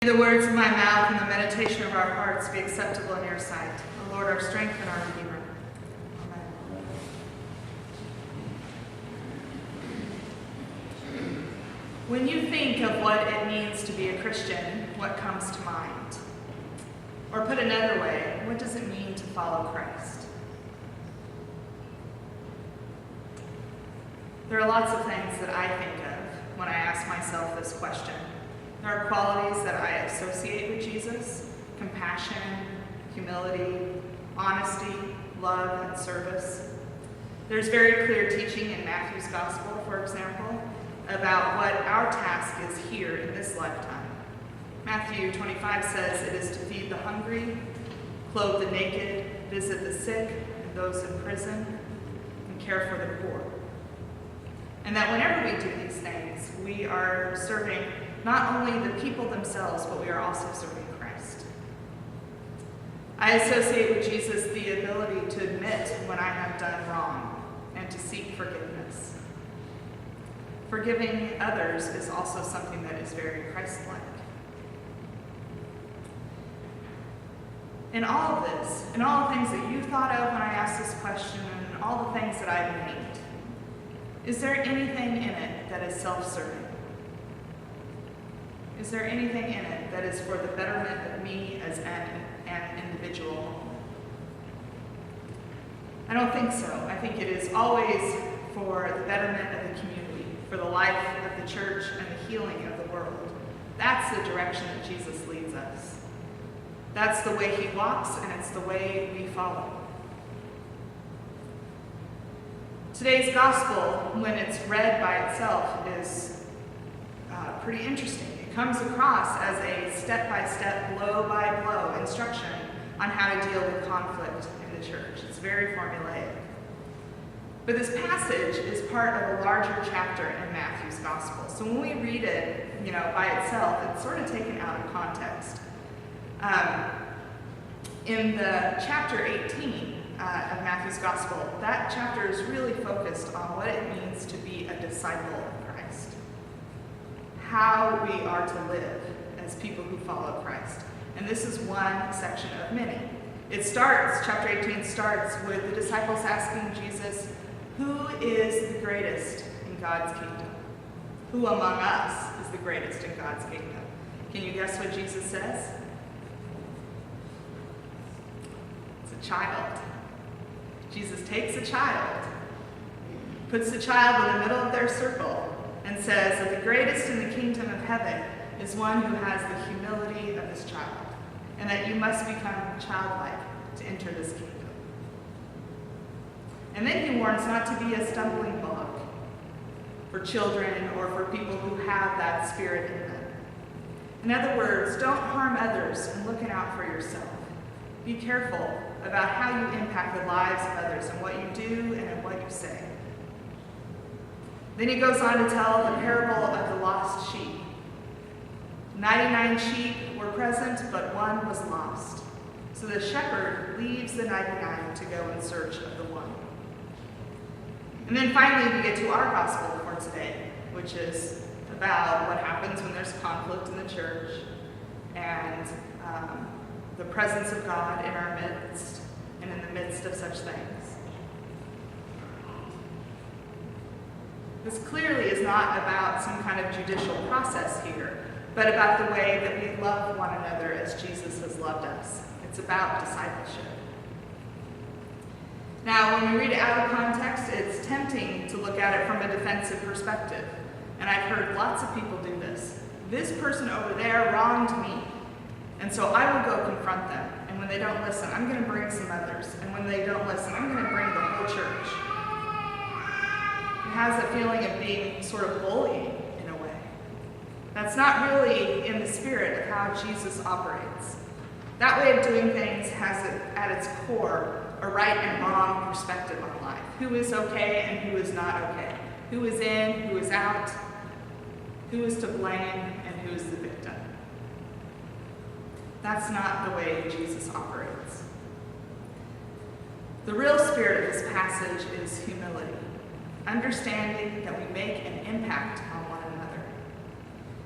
the words of my mouth and the meditation of our hearts be acceptable in your sight, O Lord, our strength and our Redeemer. Amen. When you think of what it means to be a Christian, what comes to mind? Or put another way, what does it mean to follow Christ? There are lots of things that I think of when I ask myself this question. There are qualities that I associate with Jesus: compassion, humility, honesty, love, and service. There's very clear teaching in Matthew's Gospel, for example, about what our task is here in this lifetime. Matthew 25 says it is to feed the hungry, clothe the naked, visit the sick and those in prison, and care for the poor. And that whenever we do these things, we are serving not only the people themselves, but we are also serving Christ. I associate with Jesus the ability to admit when I have done wrong and to seek forgiveness. Forgiving others is also something that is very Christ-like. In all of this, in all the things that you thought of when I asked this question, and all the things that I've named, is there anything in it that is self-serving? Is there anything in it that is for the betterment of me as an individual? I don't think so. I think it is always for the betterment of the community, for the life of the church and the healing of the world. That's the direction that Jesus leads us. That's the way he walks, and it's the way we follow. Today's gospel, when it's read by itself, is pretty interesting. It comes across as a step-by-step, blow-by-blow instruction on how to deal with conflict in the church. It's very formulaic. But this passage is part of a larger chapter in Matthew's gospel. So when we read it, by itself, it's sort of taken out of context. In the chapter 18 of Matthew's gospel, that chapter is really focused on what it means to be a disciple of Christ. How we are to live as people who follow Christ. And this is one section of many. Chapter 18 starts with the disciples asking Jesus, who is the greatest in God's kingdom? Who among us is the greatest in God's kingdom? Can you guess what Jesus says? It's a child. Jesus takes a child, puts the child in the middle of their circle, and says that the greatest in the kingdom of heaven is one who has the humility of this child, and that you must become childlike to enter this kingdom. And then he warns not to be a stumbling block for children or for people who have that spirit in them. In other words, don't harm others and looking out for yourself. Be careful about how you impact the lives of others and what you do and in what you say. Then he goes on to tell the parable of the lost sheep. 99 sheep were present, but one was lost. So the shepherd leaves the 99 to go in search of the one. And then finally we get to our gospel for today, which is about what happens when there's conflict in the church and the presence of God in our midst and in the midst of such things. This clearly is not about some kind of judicial process here, but about the way that we love one another as Jesus has loved us. It's about discipleship. Now, when we read it out of context, it's tempting to look at it from a defensive perspective. And I've heard lots of people do this. This person over there wronged me, and so I will go confront them. And when they don't listen, I'm going to bring some others. And when they don't listen, I'm going to bring the whole church. It has a feeling of being sort of bullying in a way. That's not really in the spirit of how Jesus operates. That way of doing things has at its core a right and wrong perspective on life. Who is okay and who is not okay. Who is in, who is out. Who is to blame and who is the victim. That's not the way Jesus operates. The real spirit of this passage is humility, understanding that we make an impact on one another,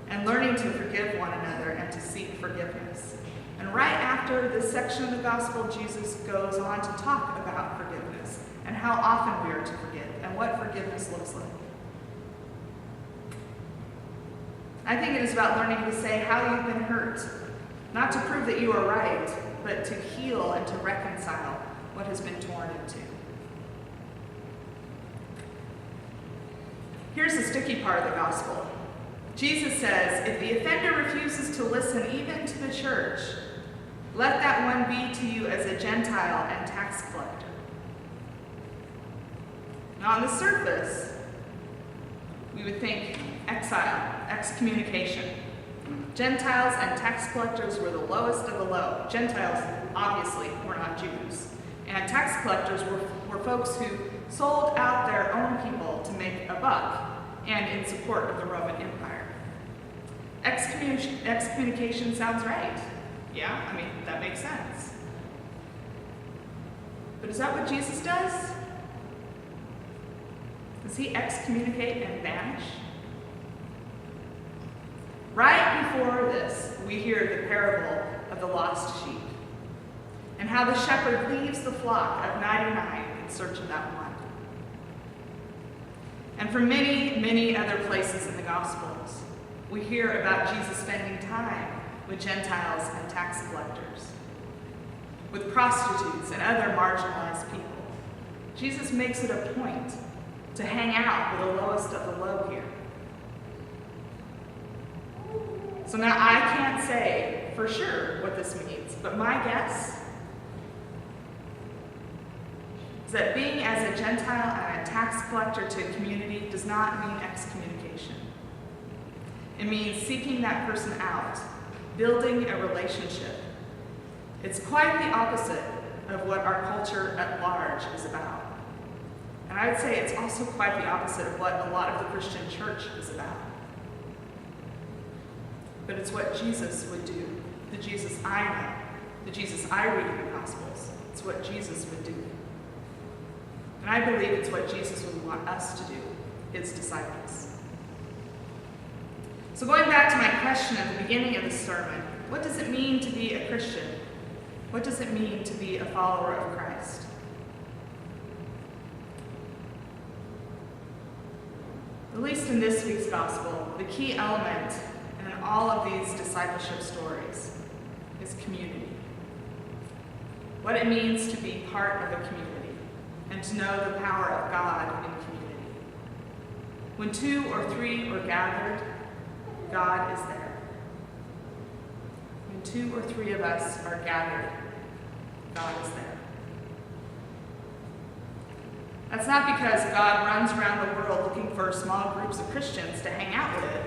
and and learning to forgive one another and to seek forgiveness. And right after this section of the gospel, Jesus goes on to talk about forgiveness and how often we are to forgive and what forgiveness looks like. I think it is about learning to say how you've been hurt, not to prove that you are right, but to heal and to reconcile what has been torn into. Here's the sticky part of the gospel. Jesus says, if the offender refuses to listen even to the church, let that one be to you as a Gentile and tax collector. Now on the surface, we would think exile, excommunication. Gentiles and tax collectors were the lowest of the low. Gentiles, obviously, were not Jews. And tax collectors were folks who sold out their own people to make a buck and in support of the Roman Empire. Excommunication sounds right. Yeah, I mean, that makes sense. But is that what Jesus does? Does he excommunicate and banish? Right before this, we hear the parable of the lost sheep and how the shepherd leaves the flock of 99 in search of that one. And from many, many other places in the Gospels, we hear about Jesus spending time with Gentiles and tax collectors, with prostitutes and other marginalized people. Jesus makes it a point to hang out with the lowest of the low here. So now I can't say for sure what this means, but my guess is that being as a Gentile and a tax collector to a community does not mean excommunication. It means seeking that person out, building a relationship. It's quite the opposite of what our culture at large is about. And I would say it's also quite the opposite of what a lot of the Christian church is about. But it's what Jesus would do, the Jesus I know, the Jesus I read in the Gospels. It's what Jesus would do. And I believe it's what Jesus would want us to do, his disciples. So going back to my question at the beginning of the sermon, what does it mean to be a Christian? What does it mean to be a follower of Christ? At least in this week's gospel, the key element in all of these discipleship stories is community. What it means to be part of a community and to know the power of God in community. When 2 or 3 are gathered, God is there. When 2 or 3 of us are gathered, God is there. That's not because God runs around the world looking for small groups of Christians to hang out with,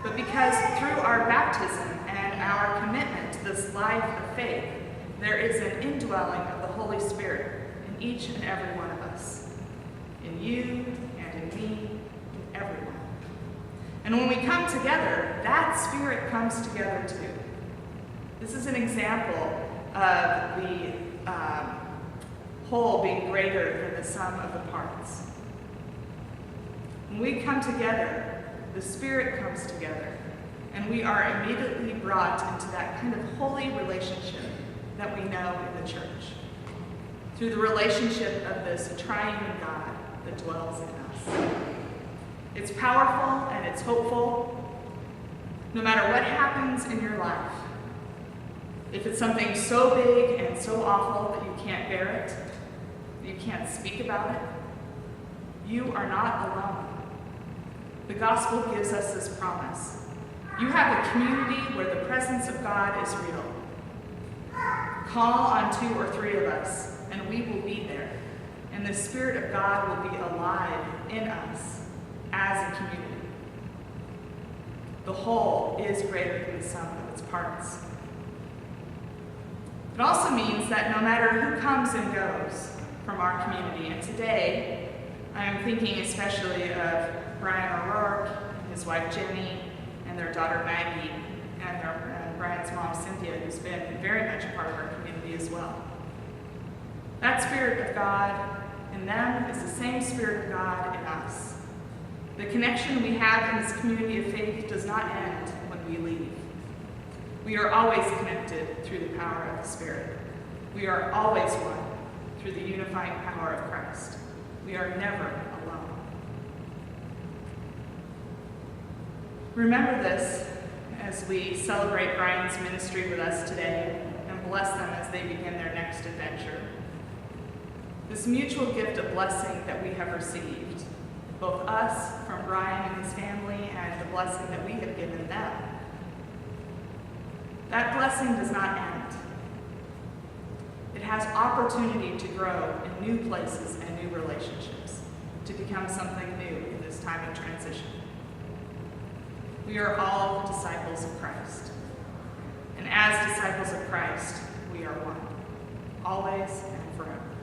but because through our baptism and our commitment to this life of faith, there is an indwelling of the Holy Spirit in each and every one of us, in you and in me, in everyone. And when we come together, that Spirit comes together too. This is an example of the whole being greater than the sum of the parts. When we come together, the Spirit comes together, and we are immediately brought into that kind of holy relationship that we know in the church, through the relationship of this triune God that dwells in us. It's powerful and it's hopeful, no matter what happens in your life. If it's something so big and so awful that you can't bear it, that you can't speak about it, you are not alone. The gospel gives us this promise. You have a community where the presence of God is real. Call on 2 or 3 of us, and we will be there. And the Spirit of God will be alive in us as a community. The whole is greater than the sum of its parts. It also means that no matter who comes and goes from our community, and today I am thinking especially of Brian O'Rourke, his wife Jenny, and their daughter Maggie, and Brian's mom Cynthia, who's been very much a part of our community as well. That Spirit of God in them is the same Spirit of God in us. The connection we have in this community of faith does not end when we leave. We are always connected through the power of the Spirit. We are always one through the unifying power of Christ. We are never alone. Remember this as we celebrate Brian's ministry with us today and bless them as they begin their next adventure. This mutual gift of blessing that we have received, both us from Brian and his family and the blessing that we have given them, that blessing does not end. It has opportunity to grow in new places and new relationships, to become something new in this time of transition. We are all disciples of Christ. And as disciples of Christ, we are one, always and forever.